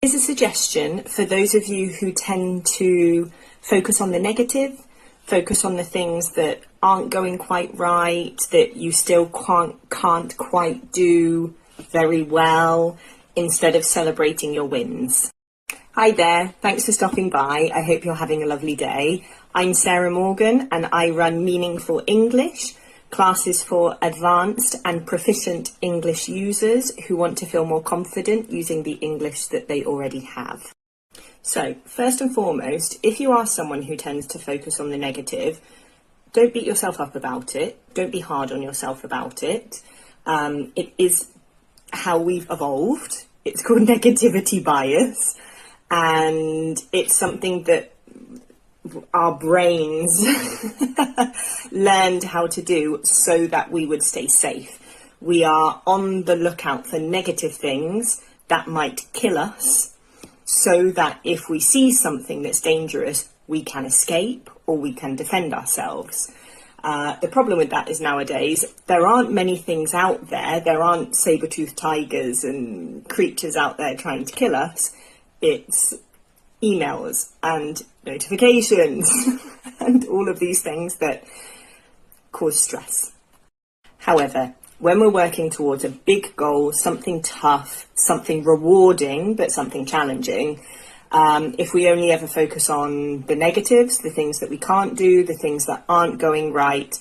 Here's a suggestion for those of you who tend to focus on the negative, focus on the things that aren't going quite right, that you still can't quite do very well, instead of celebrating your wins. Hi there, thanks for stopping by. I hope you're having a lovely day. I'm Sarah Morgan and I run Meaningful English, classes for advanced and proficient English users who want to feel more confident using the English that they already have. So, first and foremost, if you are someone who tends to focus on the negative, don't beat yourself up about it. Don't be hard on yourself about it. It is how we've evolved. It's called negativity bias, and it's something that our brains learned how to do so that we would stay safe. We are on the lookout for negative things that might kill us, so that if we see something that's dangerous, we can escape or we can defend ourselves. The problem with that is nowadays, there aren't many things out there. There aren't saber-toothed tigers and creatures out there trying to kill us. It's emails and notifications and all of these things that cause stress. However, when we're working towards a big goal, something tough, something rewarding, but something challenging, if we only ever focus on the negatives, the things that we can't do, the things that aren't going right,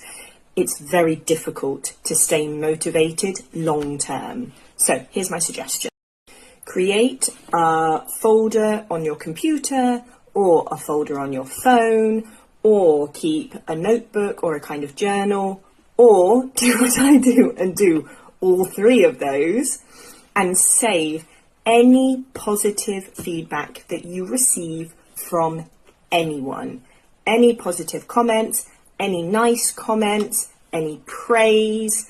it's very difficult to stay motivated long term. So here's my suggestion. Create a folder on your computer or a folder on your phone, or keep a notebook or a kind of journal, or do what I do and do all three of those and save any positive feedback that you receive from anyone. Any positive comments, any nice comments, any praise,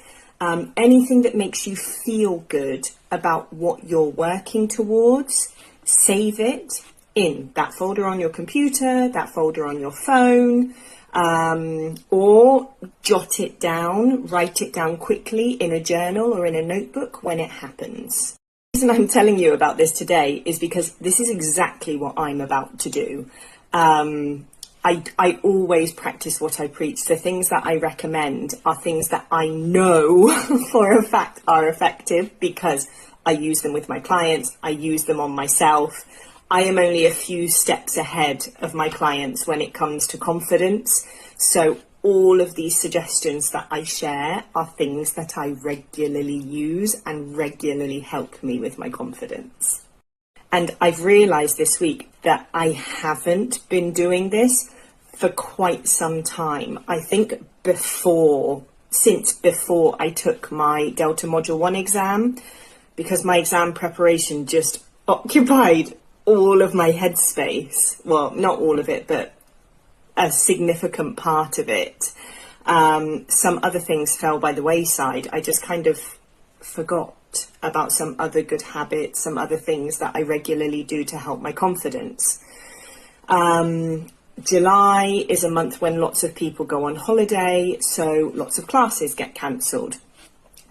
anything that makes you feel good about what you're working towards. Save it in that folder on your computer, that folder on your phone, or jot it down, write it down quickly in a journal or in a notebook when it happens. The reason I'm telling you about this today is because this is exactly what I'm about to do. I always practice what I preach. The things that I recommend are things that I know for a fact are effective because I use them with my clients, I use them on myself. I am only a few steps ahead of my clients when it comes to confidence. So all of these suggestions that I share are things that I regularly use and regularly help me with my confidence. And I've realised this week that I haven't been doing this for quite some time. I think since before I took my Delta Module 1 exam, because my exam preparation just occupied all of my headspace. Well, not all of it, but a significant part of it. Some other things fell by the wayside. I just kind of forgot about some other good habits, some other things that I regularly do to help my confidence. July is a month when lots of people go on holiday, so lots of classes get cancelled.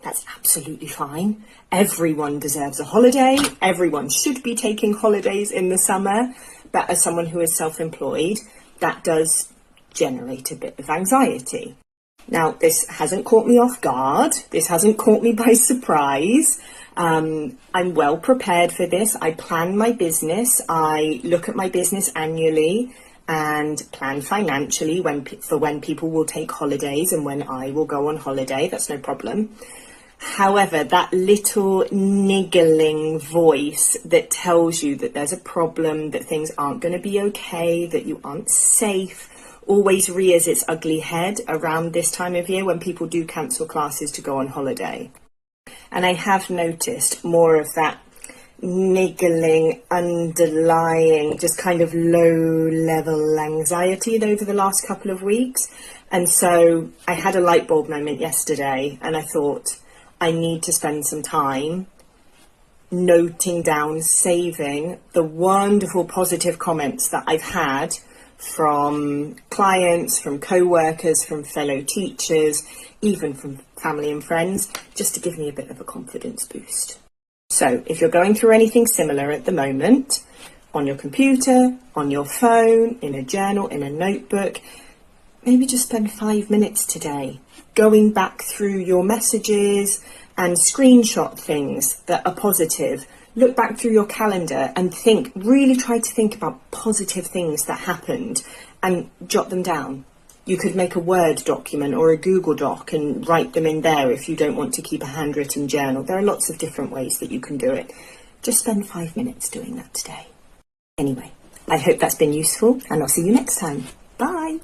That's absolutely fine. Everyone deserves a holiday. Everyone should be taking holidays in the summer. But as someone who is self-employed, that does generate a bit of anxiety. Now, this hasn't caught me off guard. This hasn't caught me by surprise. I'm well prepared for this. I plan my business. I look at my business annually and plan financially for when people will take holidays and when I will go on holiday. That's no problem. However, that little niggling voice that tells you that there's a problem, that things aren't going to be okay, that you aren't safe, always rears its ugly head around this time of year when people do cancel classes to go on holiday. And I have noticed more of that niggling, underlying, just kind of low-level anxiety over the last couple of weeks. And so I had a light bulb moment yesterday, and I thought, I need to spend some time noting down, saving the wonderful positive comments that I've had from clients, from co-workers, from fellow teachers, even from family and friends, just to give me a bit of a confidence boost. So if you're going through anything similar at the moment, on your computer, on your phone, in a journal, in a notebook, maybe just spend 5 minutes today going back through your messages and screenshot things that are positive. Look back through your calendar and really try to think about positive things that happened and jot them down. You could make a Word document or a Google Doc and write them in there if you don't want to keep a handwritten journal. There are lots of different ways that you can do it. Just spend 5 minutes doing that today. Anyway, I hope that's been useful, and I'll see you next time. Bye!